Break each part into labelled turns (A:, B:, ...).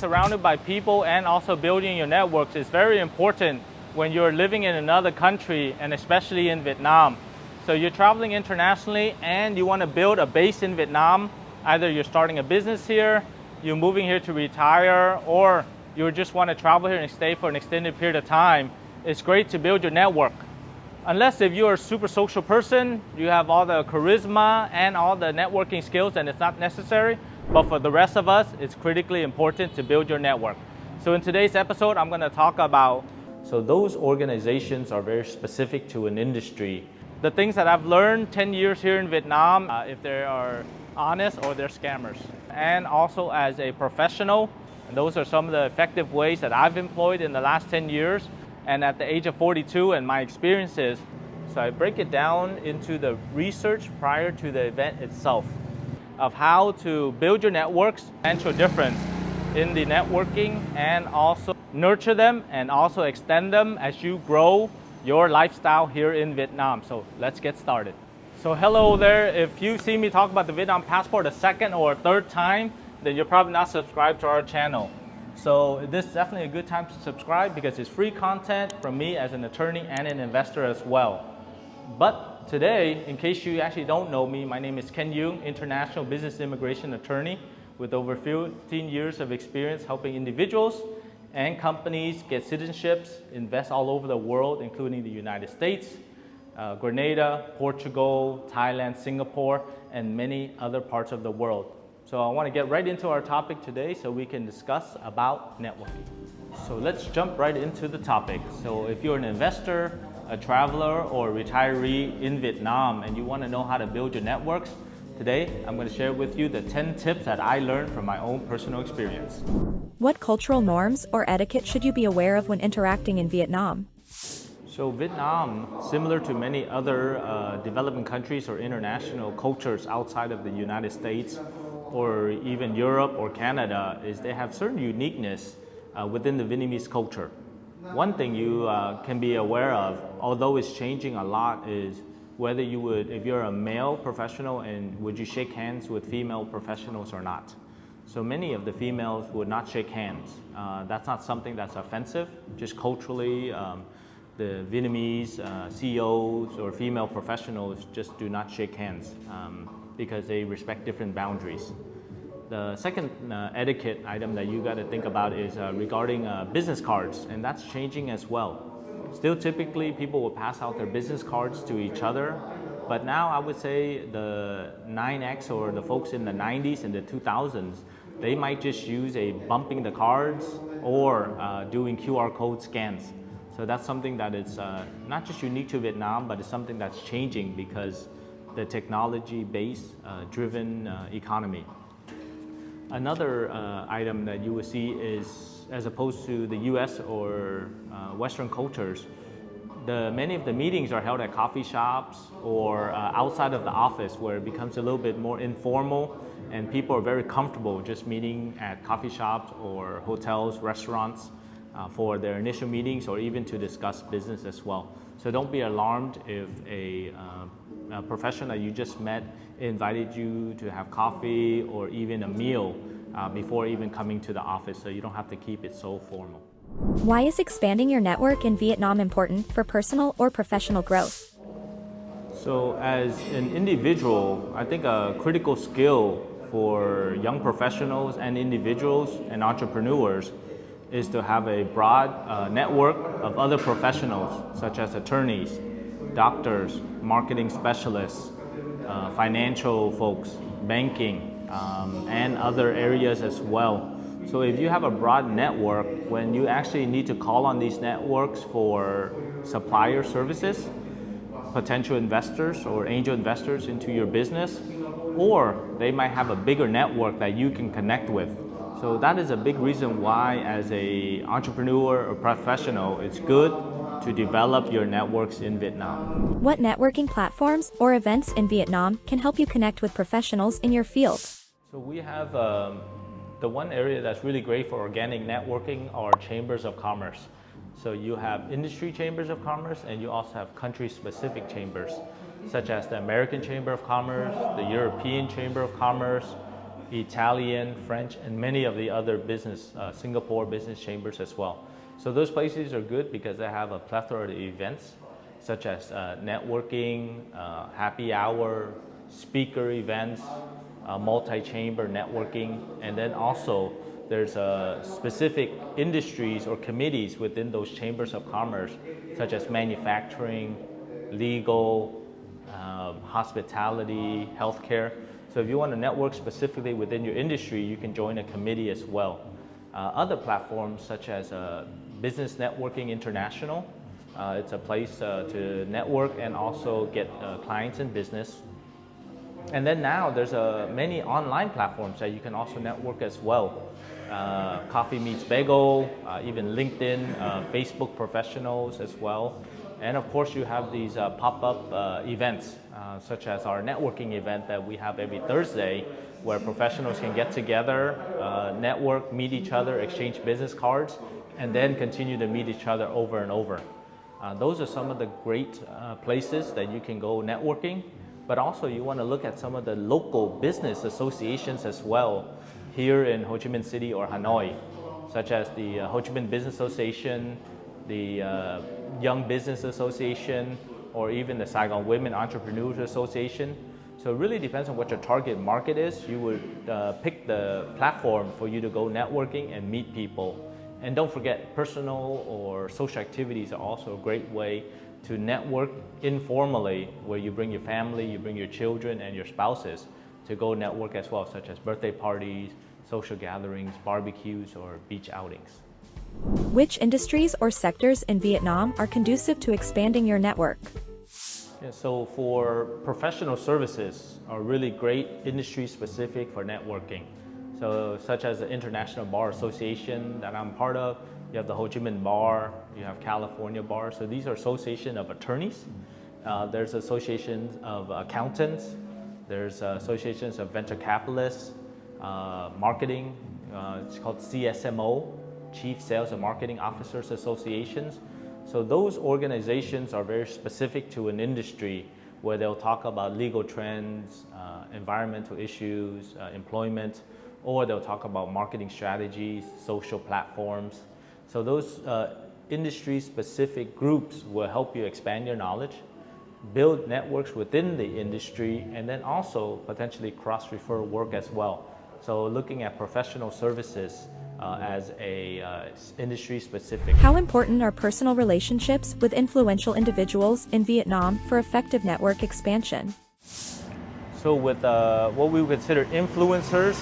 A: surrounded by people and also building your networks is very important when you're living in another country, and especially in Vietnam. So you're traveling internationally and you want to build a base in Vietnam. Either you're starting a business here, you're moving here to retire, or you just want to travel here and stay for an extended period of time. It's great to build your network. Unless if you're a super social person, you have all the charisma and all the networking skills, and it's not necessary. But for the rest of us, it's critically important to build your network. So in today's episode, I'm going to talk about, so those organizations are very specific to an industry. The things that I've learned 10 years here in Vietnam, if they are honest or they're scammers. And also as a professional, and those are some of the effective ways that I've employed in the last 10 years. And at the age of 42 and my experiences, so I break it down into the research prior to the event itself of how to build your networks, potential difference in the networking, and also nurture them and also extend them as you grow your lifestyle here in Vietnam. So let's get started. So hello there. If you see me talk about the Vietnam passport a second or a third time, then you're probably not subscribed to our channel. So this is definitely a good time to subscribe because it's free content from me as an attorney and an investor as well. But today, in case you actually don't know me, my name is Ken Duong, international business immigration attorney with over 15 years of experience helping individuals and companies get citizenships, invest all over the world, including the United States, Grenada, Portugal, Thailand, Singapore, and many other parts of the world. So I want to get right into our topic today so we can discuss about networking. So let's jump right into the topic. So if you're an investor, a traveler, or a retiree in Vietnam and you want to know how to build your networks, today I'm going to share with you the 10 tips that I learned from my own personal experience.
B: What cultural norms or etiquette should you be aware of when interacting in Vietnam?
A: So Vietnam, similar to many other developing countries or international cultures outside of the United States or even Europe or Canada, is they have certain uniqueness within the Vietnamese culture. One thing you can be aware of, although it's changing a lot, is whether you would, if you're a male professional, and would you shake hands with female professionals or not. So many of the females would not shake hands. That's not something that's offensive, just culturally, the Vietnamese CEOs or female professionals just do not shake hands because they respect different boundaries. The second etiquette item that you got to think about is regarding business cards, and that's changing as well. Still, typically, people will pass out their business cards to each other, but now I would say the 9X or the folks in the 90s and the 2000s, they might just use a bumping the cards or doing QR code scans. So that's something that is not just unique to Vietnam, but it's something that's changing because the technology-based driven economy. Another item that you will see is, as opposed to the US or Western cultures, many of the meetings are held at coffee shops or outside of the office, where it becomes a little bit more informal and people are very comfortable just meeting at coffee shops or hotels, restaurants for their initial meetings or even to discuss business as well. So don't be alarmed if a professional that you just met invited you to have coffee or even a meal before even coming to the office, so you don't have to keep it so formal.
B: Why is expanding your network in Vietnam important for personal or professional growth?
A: So as an individual, I think a critical skill for young professionals and individuals and entrepreneurs is to have a broad network of other professionals, such as attorneys, doctors, marketing specialists, financial folks, banking, and other areas as well. So if you have a broad network, when you actually need to call on these networks for supplier services, potential investors or angel investors into your business, or they might have a bigger network that you can connect with. So that is a big reason why, as an entrepreneur or professional, it's good to develop your networks in Vietnam.
B: What networking platforms or events in Vietnam can help you connect with professionals in your field?
A: So we have the one area that's really great for organic networking are chambers of commerce. So you have industry chambers of commerce, and you also have country-specific chambers, such as the American Chamber of Commerce, the European Chamber of Commerce, Italian, French, and many of the other business, Singapore business chambers as well. So those places are good because they have a plethora of events such as networking, happy hour, speaker events, multi-chamber networking, and then also there's specific industries or committees within those chambers of commerce, such as manufacturing, legal, hospitality, healthcare. So if you want to network specifically within your industry, you can join a committee as well. Other platforms such as Business Networking International, it's a place to network and also get clients in business. And then now there's many online platforms that you can also network as well. Coffee Meets Bagel, even LinkedIn, Facebook professionals as well. And of course you have these pop-up events, such as our networking event that we have every Thursday, where professionals can get together, network, meet each other, exchange business cards, and then continue to meet each other over and over. Those are some of the great places that you can go networking, but also you want to look at some of the local business associations as well here in Ho Chi Minh City or Hanoi, such as the Ho Chi Minh Business Association, the Young Business Association, or even the Saigon Women Entrepreneurs Association. So it really depends on what your target market is. You would pick the platform for you to go networking and meet people. And don't forget, personal or social activities are also a great way to network informally, where you bring your family, you bring your children and your spouses to go network as well, such as birthday parties, social gatherings, barbecues, or beach outings.
B: Which industries or sectors in Vietnam are conducive to expanding your network?
A: Yeah, so for professional services are really great industry specific for networking. So such as the International Bar Association that I'm part of, you have the Ho Chi Minh Bar, you have California Bar. So these are associations of attorneys. There's associations of accountants. There's associations of venture capitalists, marketing. It's called CSMO, Chief Sales and Marketing Officers Associations. So those organizations are very specific to an industry, where they'll talk about legal trends, environmental issues, employment, or they'll talk about marketing strategies, social platforms. So those industry-specific groups will help you expand your knowledge, build networks within the industry, and then also potentially cross-refer work as well. So looking at professional services as a industry-specific.
B: How important are personal relationships with influential individuals in Vietnam for effective network expansion?
A: So with what we would consider influencers,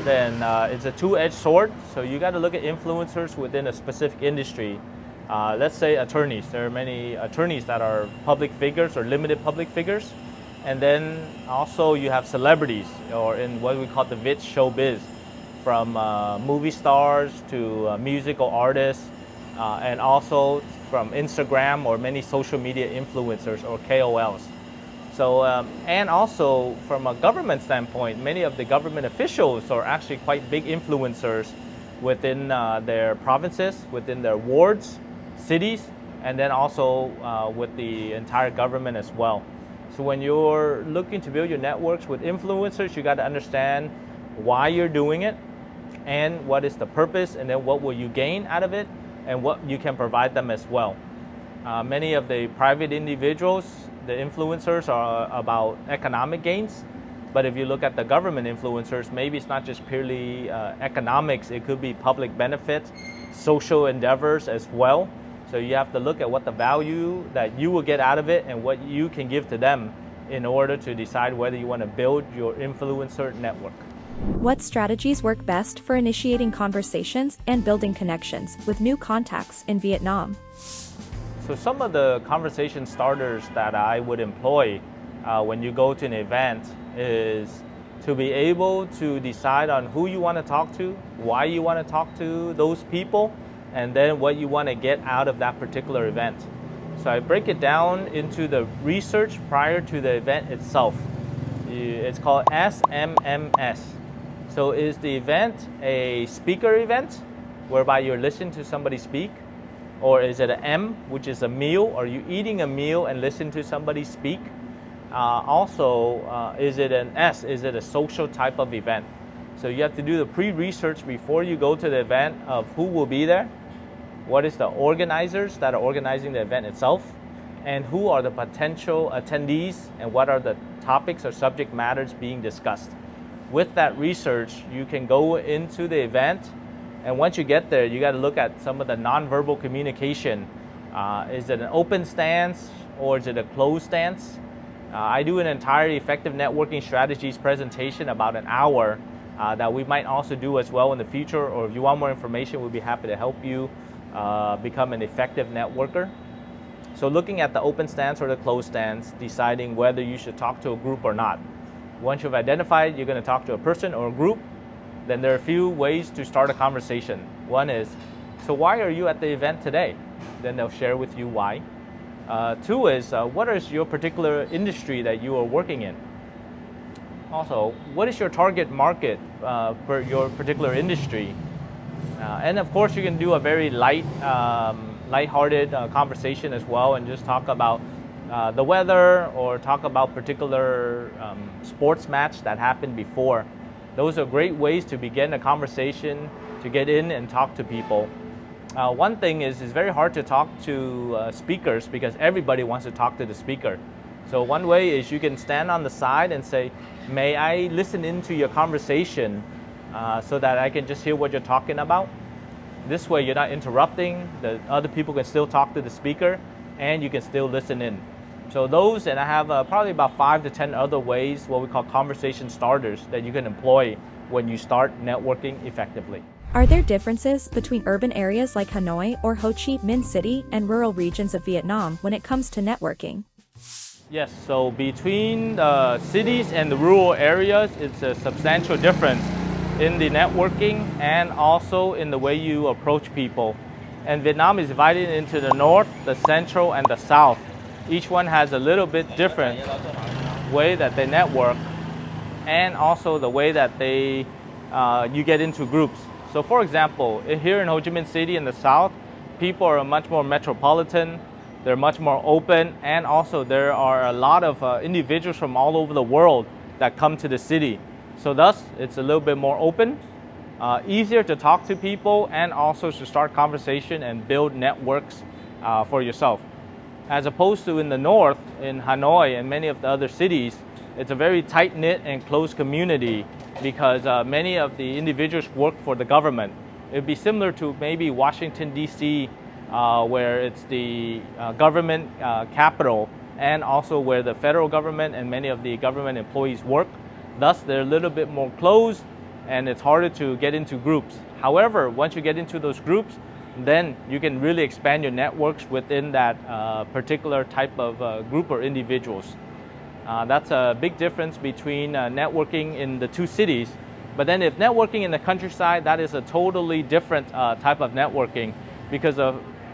A: then it's a two-edged sword. So you got to look at influencers within a specific industry. Let's say attorneys. There are many attorneys that are public figures or limited public figures. And then also you have celebrities, or in what we call the Viet showbiz, from movie stars to musical artists, and also from Instagram or many social media influencers or KOLs. So, and also from a government standpoint, many of the government officials are actually quite big influencers within their provinces, within their wards, cities, and then also with the entire government as well. So when you're looking to build your networks with influencers, you got to understand why you're doing it and what is the purpose, and then what will you gain out of it and what you can provide them as well. Many of the private individuals, the influencers, are about economic gains. But if you look at the government influencers, maybe it's not just purely economics, it could be public benefits, social endeavors as well. So you have to look at what the value that you will get out of it and what you can give to them in order to decide whether you want to build your influencer network.
B: What strategies work best for initiating conversations and building connections with new contacts in Vietnam?
A: So some of the conversation starters that I would employ when you go to an event is to be able to decide on who you want to talk to, why you want to talk to those people, and then what you want to get out of that particular event. So I break it down into the research prior to the event itself. It's called SMMS. So is the event a speaker event, whereby you're listening to somebody speak? Or is it an M, which is a meal? Are you eating a meal and listening to somebody speak? Also, is it an S? Is it a social type of event? So you have to do the pre-research before you go to the event of who will be there, what is the organizers that are organizing the event itself, and who are the potential attendees and what are the topics or subject matters being discussed. With that research, you can go into the event, and once you get there, you got to look at some of the nonverbal communication. Is it an open stance or is it a closed stance? I do an entire effective networking strategies presentation about an hour that we might also do as well in the future, or if you want more information, we'll be happy to help you become an effective networker. So looking at the open stance or the closed stance, deciding whether you should talk to a group or not. Once you've identified you're going to talk to a person or a group, then there are a few ways to start a conversation. One is, so why are you at the event today? Then they'll share with you why. Two is, what is your particular industry that you are working in? Also, what is your target market for your particular industry? And of course, you can do a very light-hearted conversation as well, and just talk about the weather or talk about particular sports match that happened before. Those are great ways to begin a conversation, to get in and talk to people. One thing is, it's very hard to talk to speakers because everybody wants to talk to the speaker. So one way is you can stand on the side and say, may I listen into your conversation so that I can just hear what you're talking about? This way you're not interrupting, the other people can still talk to the speaker and you can still listen in. So those, and I have probably about 5 to 10 other ways, what we call conversation starters, that you can employ when you start networking effectively.
B: Are there differences between urban areas like Hanoi or Ho Chi Minh City and rural regions of Vietnam when it comes to networking?
A: Yes, so between the cities and the rural areas, it's a substantial difference in the networking and also in the way you approach people. And Vietnam is divided into the north, the central, and the south. Each one has a little bit different way that they network, and also the way that they you get into groups. So for example, here in Ho Chi Minh City in the south, people are much more metropolitan, they're much more open, and also there are a lot of individuals from all over the world that come to the city. So thus, it's a little bit more open, easier to talk to people, and also to start conversation and build networks for yourself. As opposed to in the north, in Hanoi and many of the other cities, it's a very tight-knit and close community because many of the individuals work for the government. It would be similar to maybe Washington, D.C., where it's the government capital, and also where the federal government and many of the government employees work. Thus, they're a little bit more closed and it's harder to get into groups. However, once you get into those groups, then you can really expand your networks within that particular type of group or individuals. That's a big difference between networking in the two cities. But then if networking in the countryside, that is a totally different type of networking, because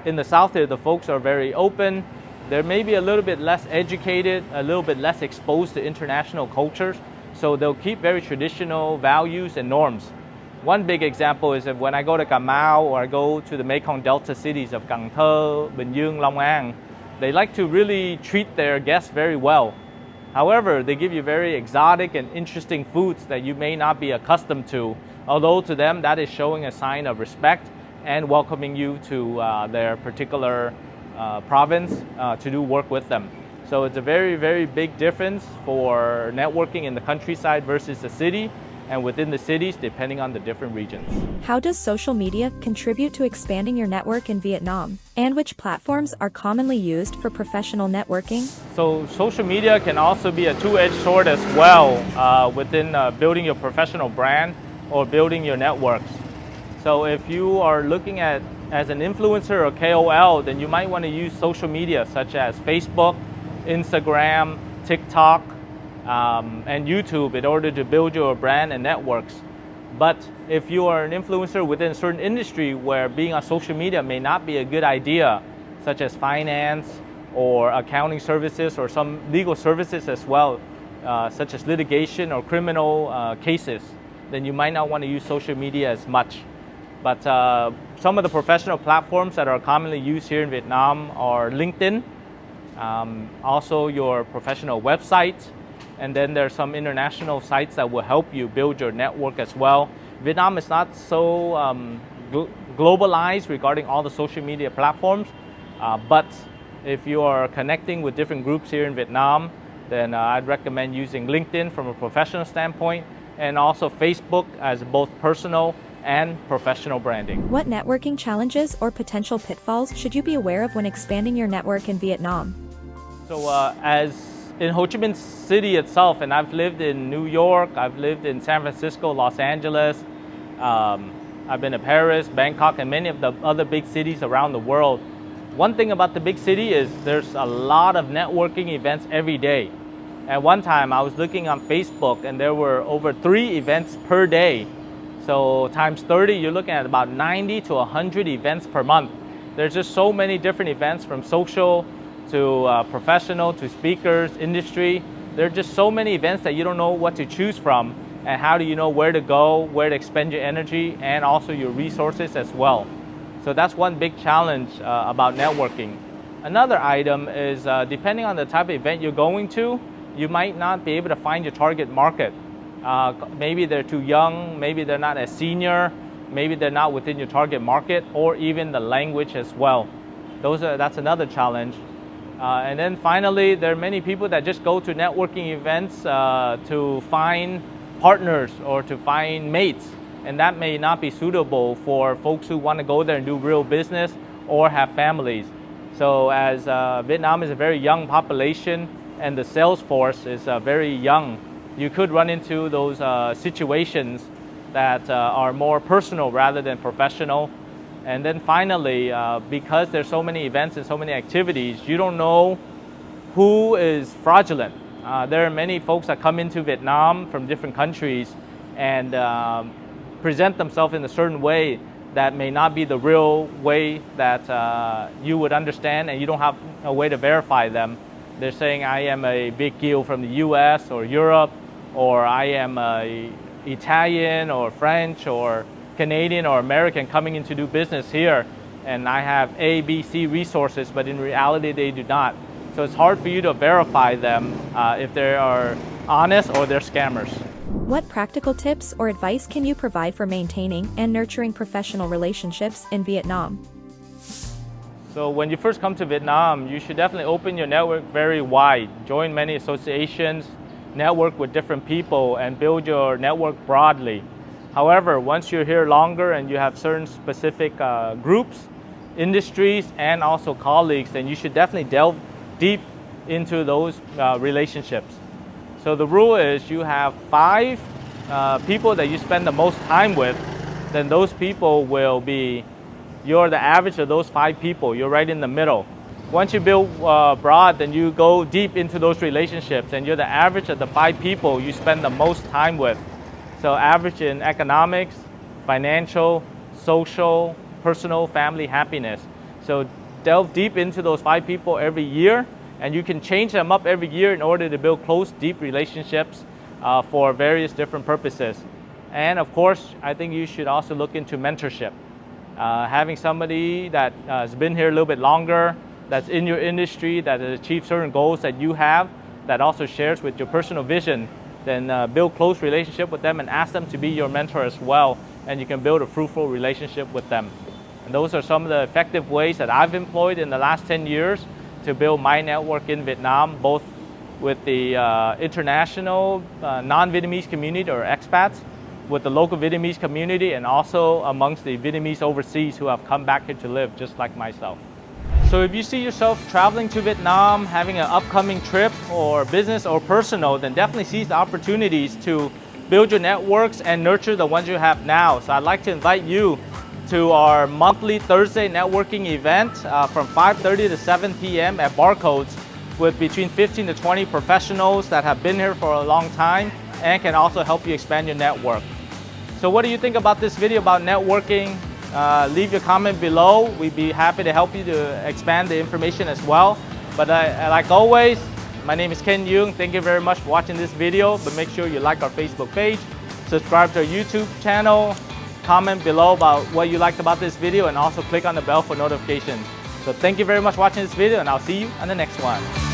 A: in the south here, the folks are very open. They're maybe a little bit less educated, a little bit less exposed to international cultures. So they'll keep very traditional values and norms. One big example is that when I go to Cà Mau or I go to the Mekong Delta cities of Cần Thơ, Bình Dương, Long An, they like to really treat their guests very well. However, they give you very exotic and interesting foods that you may not be accustomed to, although to them that is showing a sign of respect and welcoming you to their particular province to do work with them. So it's a very, very big difference for networking in the countryside versus the city, and within the cities, depending on the different regions.
B: How does social media contribute to expanding your network in Vietnam? And which platforms are commonly used for professional networking?
A: So social media can also be a two-edged sword as well within building your professional brand or building your networks. So if you are looking at as an influencer or KOL, then you might want to use social media such as Facebook, Instagram, TikTok, and YouTube in order to build your brand and networks. But if you are an influencer within a certain industry where being on social media may not be a good idea, such as finance or accounting services or some legal services as well, such as litigation or criminal cases, then you might not want to use social media as much. But some of the professional platforms that are commonly used here in Vietnam are LinkedIn, also your professional website, And then there's some international sites that will help you build your network as well. Vietnam is not so globalized regarding all the social media platforms, but if you are connecting with different groups here in Vietnam, then I'd recommend using LinkedIn from a professional standpoint, and also Facebook as both personal and professional branding.
B: What networking challenges or potential pitfalls should you be aware of when expanding your network in Vietnam?
A: So as in Ho Chi Minh City itself, and I've lived in New York, I've lived in San Francisco, Los Angeles, I've been to Paris, Bangkok, and many of the other big cities around the world. One thing about the big city is there's a lot of networking events every day. At one time, I was looking on Facebook and there were over 3 events per day. So times 30, you're looking at about 90 to 100 events per month. There's just so many different events, from social to professional to speakers, industry. There are just so many events that you don't know what to choose from, and how do you know where to go, where to expend your energy, and also your resources as well. So that's one big challenge about networking. Another item is depending on the type of event you're going to, you might not be able to find your target market. Maybe they're too young, maybe they're not as senior, maybe they're not within your target market, or even the language as well. That's another challenge. And then finally, there are many people that just go to networking events to find partners or to find mates, and that may not be suitable for folks who want to go there and do real business or have families. So as Vietnam is a very young population and the sales force is very young, you could run into those situations that are more personal rather than professional. And then finally, because there's so many events and so many activities, you don't know who is fraudulent. There are many folks that come into Vietnam from different countries and present themselves in a certain way that may not be the real way that you would understand, and you don't have a way to verify them. They're saying, I am a big deal from the US or Europe, or I am Italian or French or Canadian or American coming in to do business here, and I have A, B, C resources, but in reality they do not. So it's hard for you to verify them if they are honest or they're scammers.
B: What practical tips or advice can you provide for maintaining and nurturing professional relationships in Vietnam?
A: So when you first come to Vietnam, you should definitely open your network very wide. Join many associations, network with different people, and build your network broadly. However, once you're here longer and you have certain specific groups, industries, and also colleagues, then you should definitely delve deep into those relationships. So the rule is you have 5 people that you spend the most time with, then those people will be, you're the average of those 5 people. You're right in the middle. Once you build broad, then you go deep into those relationships, and you're the average of the 5 people you spend the most time with. So average in economics, financial, social, personal, family, happiness. So delve deep into those 5 people every year, and you can change them up every year in order to build close, deep relationships for various different purposes. And of course, I think you should also look into mentorship. Having somebody that has been here a little bit longer, that's in your industry, that has achieved certain goals that you have, that also shares with your personal vision, then build close relationship with them and ask them to be your mentor as well, and you can build a fruitful relationship with them. And those are some of the effective ways that I've employed in the last 10 years to build my network in Vietnam, both with the international non-Vietnamese community or expats, with the local Vietnamese community, and also amongst the Vietnamese overseas who have come back here to live just like myself. So if you see yourself traveling to Vietnam, having an upcoming trip or business or personal, then definitely seize the opportunities to build your networks and nurture the ones you have now. So I'd like to invite you to our monthly Thursday networking event from 5:30 to 7 p.m. at Barcodes, with between 15 to 20 professionals that have been here for a long time and can also help you expand your network. So what do you think about this video about networking? Leave your comment below. We'd be happy to help you to expand the information as well. But like always, my name is Ken Duong. Thank you very much for watching this video, but make sure you like our Facebook page, subscribe to our YouTube channel, comment below about what you liked about this video, and also click on the bell for notifications. So thank you very much for watching this video, and I'll see you on the next one.